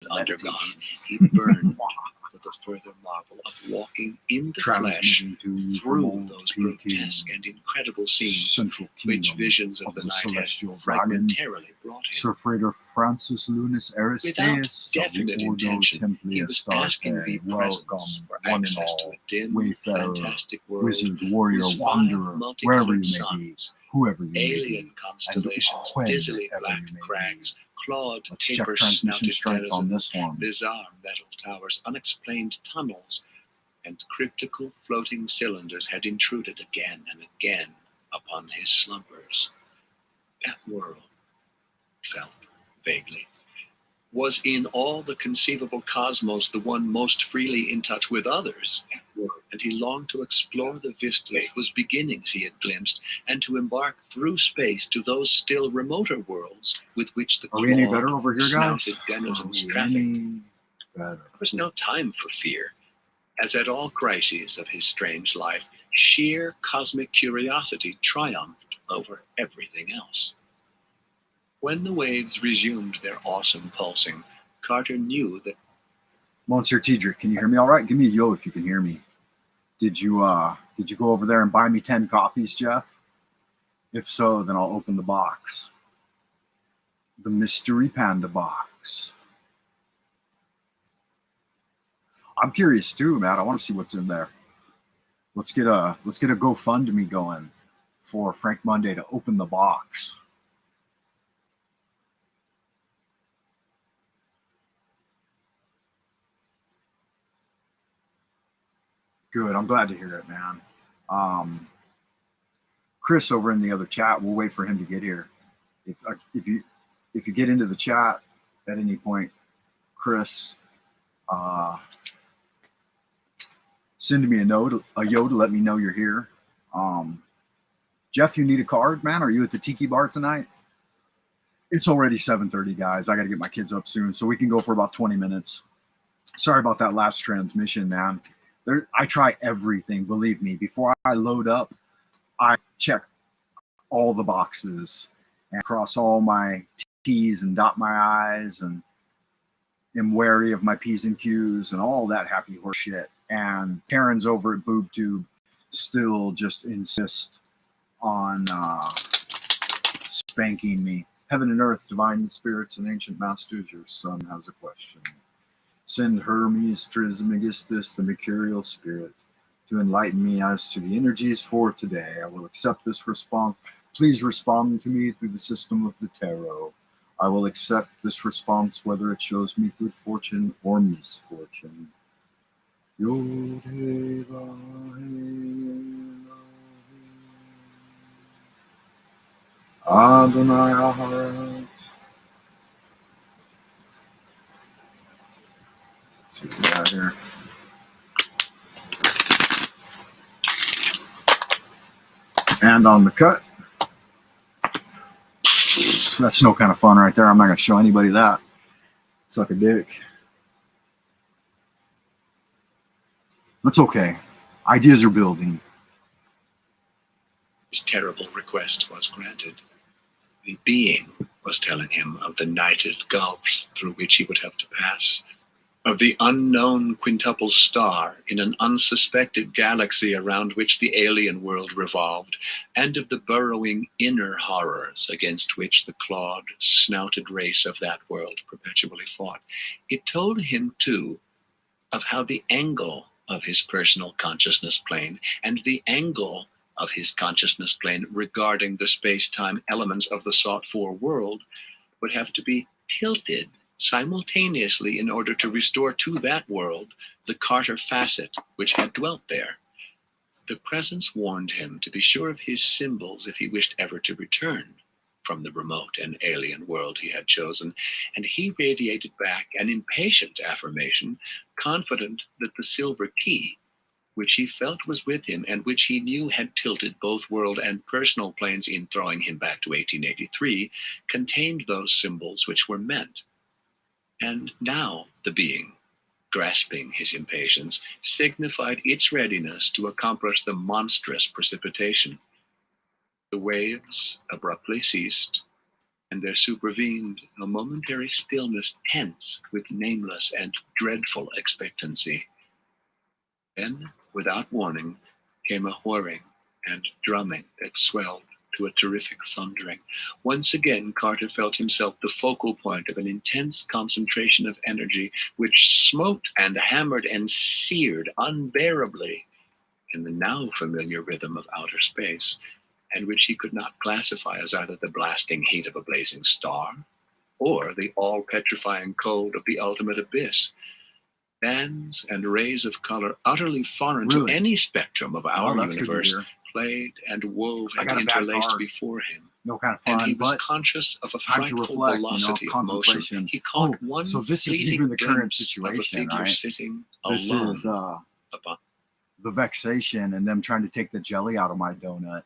undergone, he burned with a further marvel of walking in the flesh through those grotesque and incredible scenes which visions of the night had fragmentarily brought him. Sir Frater Francis Lunas Aristeas, without definite intention, he was asking the presence for access to a dim, fantastic world wizard, warrior, whose wanderer, wherever you may be, whoever you may be, alien constellations, dizzily black crags, clawed, let's check transmission strength on this one. Bizarre metal towers, unexplained tunnels, and cryptical floating cylinders had intruded again and again upon his slumbers. That world, felt vaguely, was in all the conceivable cosmos the one most freely in touch with others, and he longed to explore the vistas whose beginnings he had glimpsed, and to embark through space to those still remoter worlds with which the snouted denizens trafficked. There was no time for fear, as at all crises of his strange life, sheer cosmic curiosity triumphed over everything else. When the waves resumed their awesome pulsing, Carter knew that... Monsieur Tiedrick, can you hear me all right? Give me a yo if you can hear me. Did you go over there and buy me 10 coffees, Jeff? If so, then I'll open the box. The mystery Panda Box. I'm curious too, man. I want to see what's in there. Let's get a GoFundMe going for Frank Monday to open the box. Good. I'm glad to hear it, man. Chris over in the other chat, we'll wait for him to get here. If you get into the chat at any point, Chris, send me a yo to let me know you're here. Jeff, you need a card, man? Are you at the Tiki Bar tonight? It's already 7:30, guys. I got to get my kids up soon, so we can go for about 20 minutes. Sorry about that last transmission, man. I try everything, believe me. Before I load up, I check all the boxes and cross all my T's and dot my I's and am wary of my P's and Q's and all that happy horse shit. And Karen's over at BoobTube still just insist on spanking me. Heaven and earth, divine spirits and ancient masters, your son has a question. Send Hermes Trismegistus, the Mercurial spirit, to enlighten me as to the energies for today. I will accept this response. Please respond to me through the system of the tarot. I will accept this response whether it shows me good fortune or misfortune. Adonai Aharat. See what we got here. And on the cut. That's no kind of fun right there. I'm not going to show anybody that. Suck a dick. That's okay. Ideas are building. His terrible request was granted. The being was telling him of the nighted gulfs through which he would have to pass, of the unknown quintuple star in an unsuspected galaxy around which the alien world revolved, and of the burrowing inner horrors against which the clawed, snouted race of that world perpetually fought. It told him, too, of how the angle of his personal consciousness plane and the angle of his consciousness plane regarding the space-time elements of the sought-for world would have to be tilted simultaneously in order to restore to that world the Carter facet which had dwelt there. The presence warned him to be sure of his symbols if he wished ever to return from the remote and alien world he had chosen, and he radiated back an impatient affirmation, confident that the silver key, which he felt was with him and which he knew had tilted both world and personal planes in throwing him back to 1883, contained those symbols which were meant. And now the being, grasping his impatience, signified its readiness to accomplish the monstrous precipitation. The waves abruptly ceased, and there supervened a momentary stillness tense with nameless and dreadful expectancy. Then, without warning, came a whirring and drumming that swelled to a terrific thundering. Once again, Carter felt himself the focal point of an intense concentration of energy which smote and hammered and seared unbearably in the now familiar rhythm of outer space, and which he could not classify as either the blasting heat of a blazing star or the all-petrifying cold of the ultimate abyss. Bands and rays of color utterly foreign to any spectrum of our universe played and wove and interlaced before him. No kind of fun, and he was but conscious of a time to frightful reflect, velocity of motion. He caught one so this is fleeting even the current glimpse situation, of a figure right? sitting This alone is upon the vexation and them trying to take the jelly out of my donut.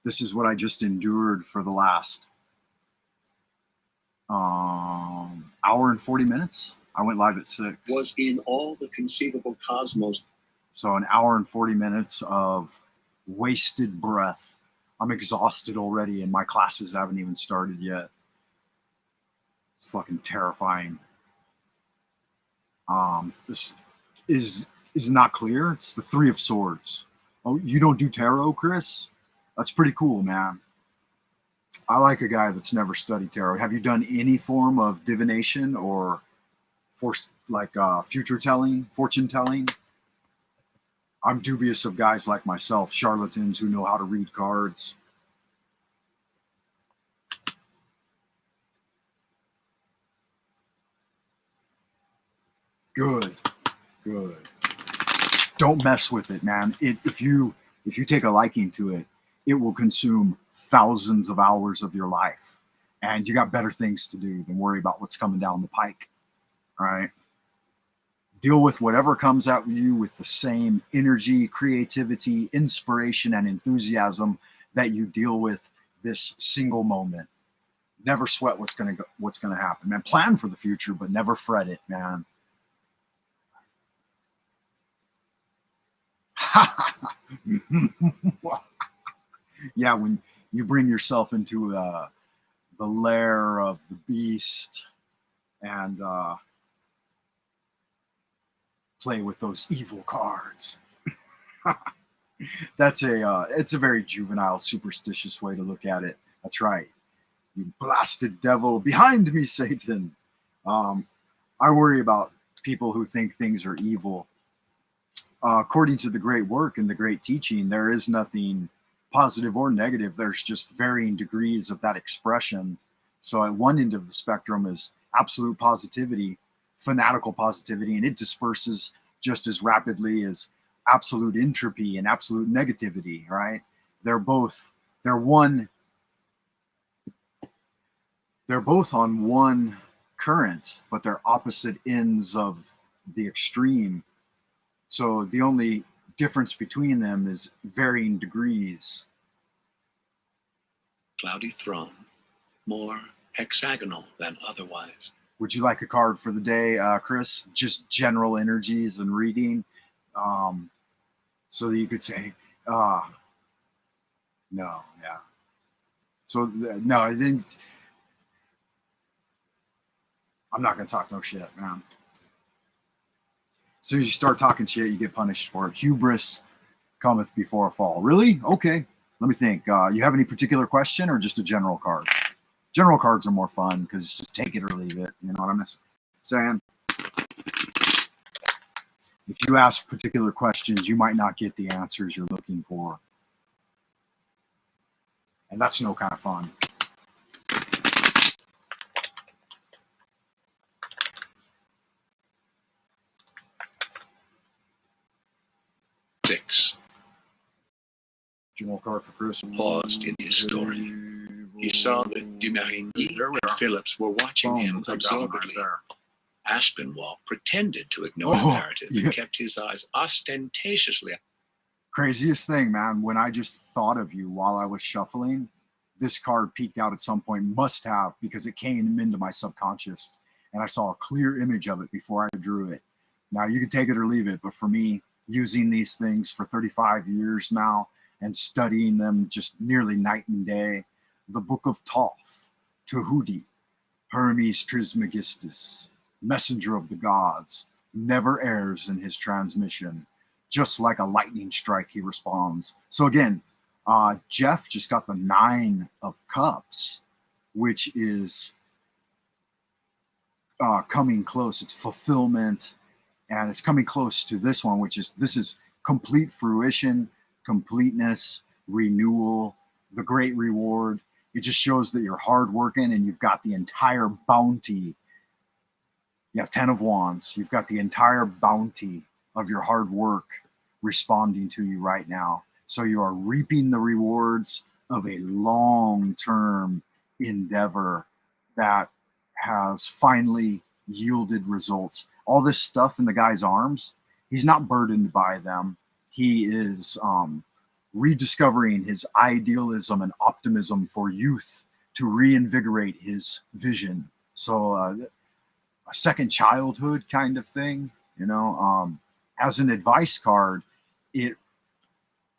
This is what I just endured for the last hour and 40 minutes. I went live at 6. was in all the conceivable cosmos. So an hour and 40 minutes of wasted breath. I'm exhausted already and my classes haven't even started yet. It's fucking terrifying. This is not clear. It's the Three of Swords. Oh, you don't do tarot, Chris? That's pretty cool, man. I like a guy that's never studied tarot. Have you done any form of divination or future telling, fortune telling? I'm dubious of guys like myself, charlatans who know how to read cards. Good. Don't mess with it, man. If you take a liking to it, it will consume thousands of hours of your life. And you got better things to do than worry about what's coming down the pike. All right? Deal with whatever comes at you with the same energy, creativity, inspiration, and enthusiasm that you deal with this single moment. Never sweat what's gonna happen, man. Plan for the future, but never fret it, man. Yeah, when you bring yourself into the lair of the beast and play with those evil cards. It's a very juvenile, superstitious way to look at it. That's right. You blasted devil, behind me, Satan. I worry about people who think things are evil. According to the great work and the great teaching, there is nothing positive or negative. There's just varying degrees of that expression. So at one end of the spectrum is absolute positivity, fanatical positivity, and it disperses just as rapidly as absolute entropy and absolute negativity, right? They're both on one current, but they're opposite ends of the extreme. So the only difference between them is varying degrees. Cloudy throne, more hexagonal than otherwise. Would you like a card for the day, Chris? Just general energies and reading, so that you could say, no, yeah. So no, I didn't. I'm not gonna talk no shit, man. As soon as you start talking shit, you get punished for it. Hubris cometh before a fall. Really? Okay. Let me think. You have any particular question or just a general card? General cards are more fun because it's just take it or leave it. You know what I'm saying? If you ask particular questions, you might not get the answers you're looking for. And that's no kind of fun. Six. General card for Chris. Paused in his story. He saw that de Marigny and Phillips were watching him absorbedly. Aspinwall pretended to ignore the narrative and kept his eyes ostentatiously. Craziest thing, man. When I just thought of you while I was shuffling, this card peeked out at some point. Must have, because it came into my subconscious, and I saw a clear image of it before I drew it. Now you can take it or leave it, but for me, using these things for 35 years now and studying them just nearly night and day, the book of Toph, Tahuti, Hermes Trismegistus, messenger of the gods, never errs in his transmission. Just like a lightning strike, he responds. So again, Jeff just got the 9 of Cups, which is coming close. It's fulfillment, and it's coming close to this one, which is this is complete fruition, completeness, renewal, the great reward. It just shows that you're hardworking and you've got the entire bounty. Yeah, 10 of Wands. You've got the entire bounty of your hard work responding to you right now. So you are reaping the rewards of a long-term endeavor that has finally yielded results. All this stuff in the guy's arms, he's not burdened by them. He is rediscovering his idealism and optimism for youth to reinvigorate his vision. So a second childhood kind of thing, you know. As an advice card, it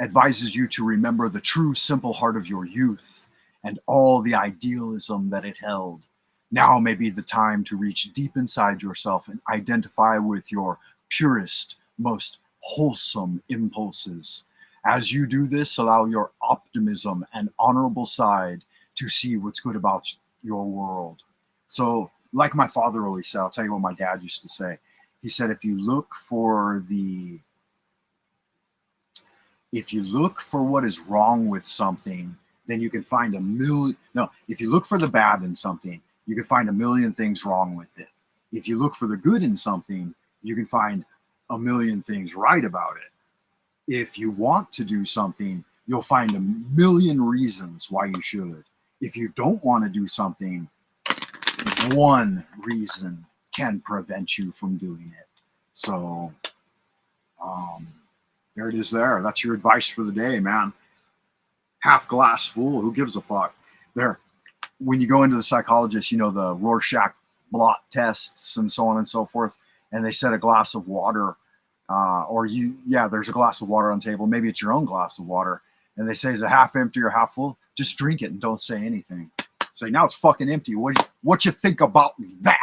advises you to remember the true simple heart of your youth and all the idealism that it held. Now may be the time to reach deep inside yourself and identify with your purest, most wholesome impulses. As you do this, allow your optimism and honorable side to see what's good about your world. So, like my father always said, I'll tell you what my dad used to say. He said, if you look for what is wrong with something, then you can find a million. No, if you look for the bad in something, you can find a million things wrong with it. If you look for the good in something, you can find a million things right about it. If you want to do something, you'll find a million reasons why you should. If you don't want to do something, one reason can prevent you from doing it. So, there it is there. That's your advice for the day, man. Half glass full. Who gives a fuck? There. When you go into the psychologist, you know, the Rorschach blot tests and so on and so forth, and they set a glass of water, there's a glass of water on the table. Maybe it's your own glass of water, and they say, is it half empty or half full? Just drink it and don't say anything. Say, now it's fucking empty. What you think about that?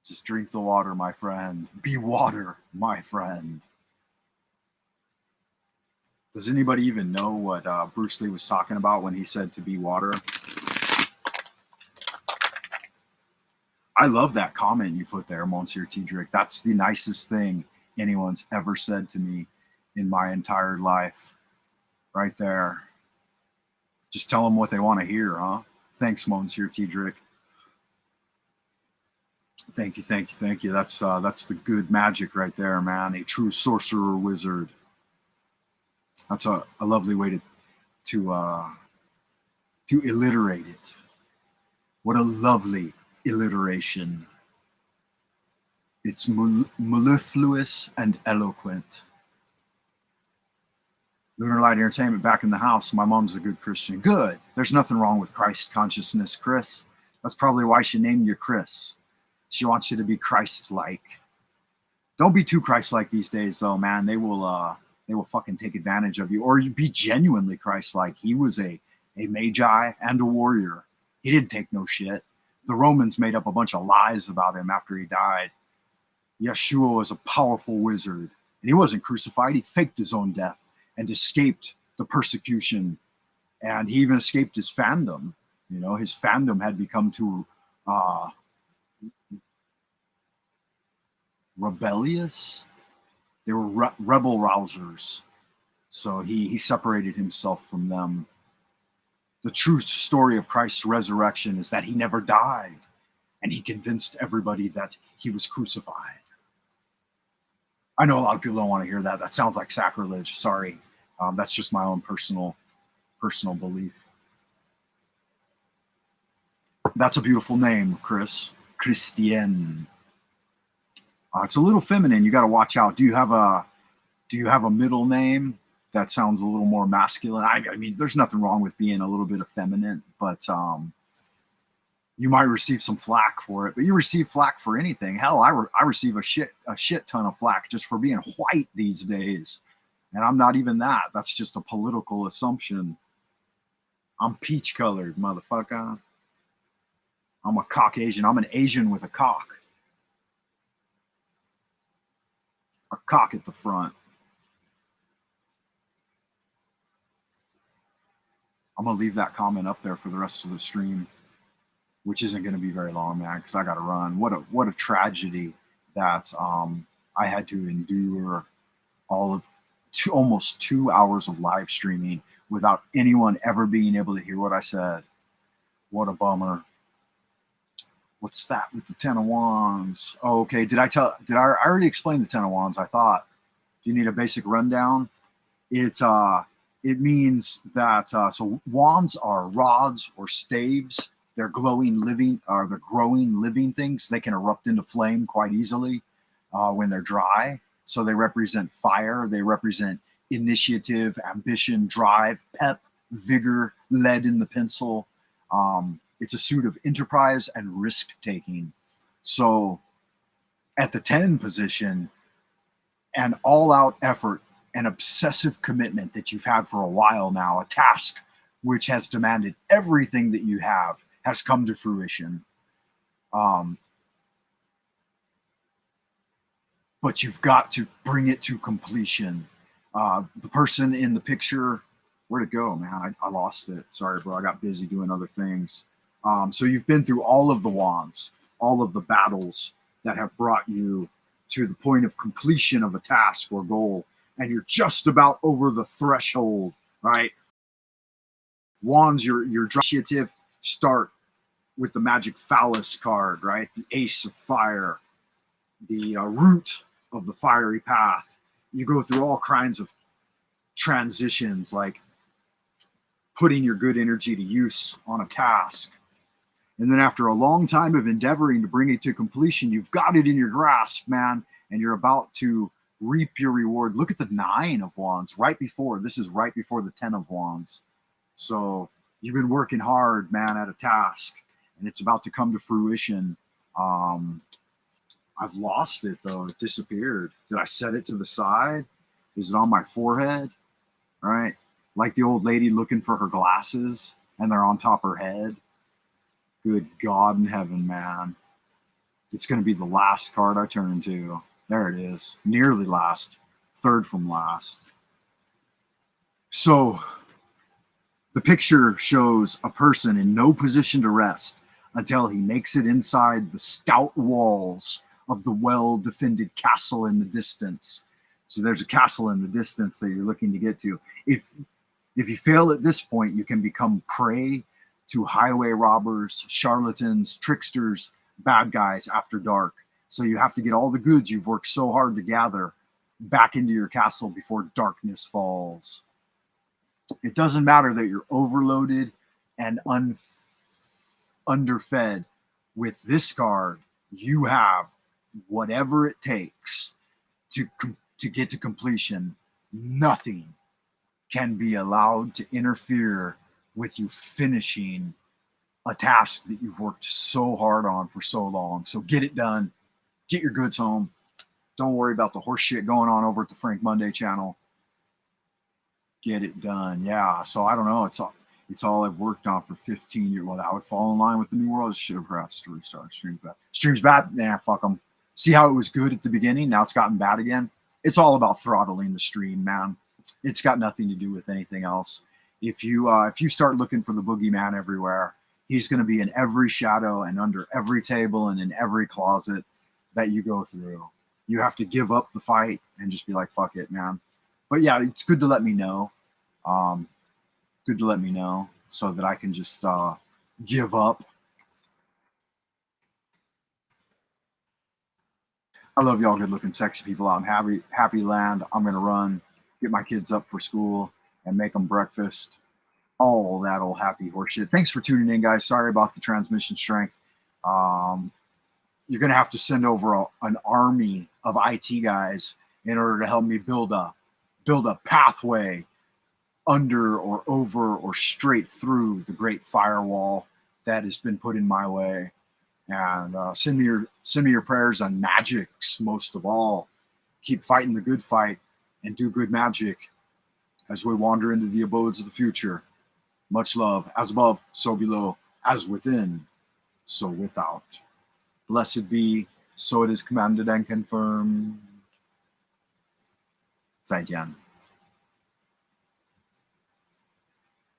Just drink the water, my friend. Be water, my friend. Does anybody even know what Bruce Lee was talking about when he said to be water? I love that comment you put there, Monsieur Tidrick. That's the nicest thing anyone's ever said to me in my entire life. Right there. Just tell them what they want to hear, huh? Thanks, Monsieur Tidrick. Thank you, thank you, thank you. That's the good magic right there, man. A true sorcerer wizard. That's a lovely way to alliterate it. What a lovely alliteration. It's mellifluous and eloquent. Lunar Light Entertainment back in the house. My mom's a good Christian. Good. There's nothing wrong with Christ consciousness, Chris. That's probably why she named you Chris. She wants you to be Christ-like. Don't be too Christ-like these days, though, man. They will fucking take advantage of you. Or you be genuinely Christ-like. He was a magi and a warrior. He didn't take no shit. The Romans made up a bunch of lies about him after he died. Yeshua was a powerful wizard. And he wasn't crucified. He faked his own death and escaped the persecution. And he even escaped his fandom. You know, his fandom had become too rebellious. They were rebel rousers. So he separated himself from them. The true story of Christ's resurrection is that he never died, and he convinced everybody that he was crucified. I know a lot of people don't want to hear that. That sounds like sacrilege. Sorry. That's just my own personal belief. That's a beautiful name, Chris. Christian. It's a little feminine. You got to watch out. Do you have a middle name that sounds a little more masculine? I mean, there's nothing wrong with being a little bit effeminate, but you might receive some flack for it. But you receive flack for anything. Hell, I receive a shit ton of flack just for being white these days. And I'm not even that. That's just a political assumption. I'm peach colored, motherfucker. I'm a Caucasian. I'm an Asian with a cock. A cock at the front. I'm going to leave that comment up there for the rest of the stream, which isn't going to be very long, man, because I got to run. What a tragedy that I had to endure all of almost 2 hours of live streaming without anyone ever being able to hear what I said. What a bummer. What's that with the Ten of Wands? Oh, okay. I already explain the Ten of Wands, I thought. Do you need a basic rundown? It means that so wands are rods or staves. They're growing living things. They can erupt into flame quite easily when they're dry. So they represent fire. They represent initiative, ambition, drive, pep, vigor, lead in the pencil. It's a suit of enterprise and risk taking. So at the 10 position, an all-out effort, an obsessive commitment that you've had for a while now, a task which has demanded everything that you have, has come to fruition. But you've got to bring it to completion. The person in the picture, where'd it go, man? I lost it. Sorry, bro. I got busy doing other things. So you've been through all of the wands, all of the battles that have brought you to the point of completion of a task or goal, and you're just about over the threshold, right? Wands, your initiative start with the magic phallus card, right? The ace of fire, the root of the fiery path. You go through all kinds of transitions, like putting your good energy to use on a task. And then after a long time of endeavoring to bring it to completion, you've got it in your grasp, man, and you're about to reap your reward. Look at the 9 of Wands this is right before the 10 of Wands. So you've been working hard, man, at a task, and it's about to come to fruition. I've lost it, though. It disappeared. Did I set it to the side? Is it on my forehead? All right. Like the old lady looking for her glasses, and they're on top of her head. Good God in heaven, man. It's going to be the last card I turn to. There it is. Nearly last. Third from last. So the picture shows a person in no position to rest until he makes it inside the stout walls of the well-defended castle in the distance. So there's a castle in the distance that you're looking to get to. If you fail at this point, you can become prey to highway robbers, charlatans, tricksters, bad guys after dark. So you have to get all the goods you've worked so hard to gather back into your castle before darkness falls. It doesn't matter that you're overloaded and underfed. With this card, you have whatever it takes to get to completion. Nothing can be allowed to interfere with you finishing a task that you've worked so hard on for so long. So get it done. Get your goods home. Don't worry about the horse shit going on over at the Frank Monday channel. Get it done. Yeah. So I don't know. It's all I've worked on for 15 years. Well, that would fall in line with the New World. I should have perhaps to restart streams bad. Streams bad? Nah, fuck them. See how it was good at the beginning? Now it's gotten bad again. It's all about throttling the stream, man. It's got nothing to do with anything else. If you start looking for the boogeyman everywhere, he's going to be in every shadow and under every table and in every closet that you go through. You have to give up the fight and just be like, fuck it, man. But yeah, it's good to let me know. Good to let me know so that I can just give up. I love y'all good-looking, sexy people out in happy land. I'm going to run, get my kids up for school, and make them breakfast. All that old happy horseshit. Thanks for tuning in, guys. Sorry about the transmission strength. You're going to have to send over an army of IT guys in order to help me build a pathway under or over or straight through the great firewall that has been put in my way. And send me your prayers on magics, most of all. Keep fighting the good fight. and do good magic as we wander into the abodes of the future. Much love, as above, so below, as within, so without. Blessed be, so it is commanded and confirmed. 再见。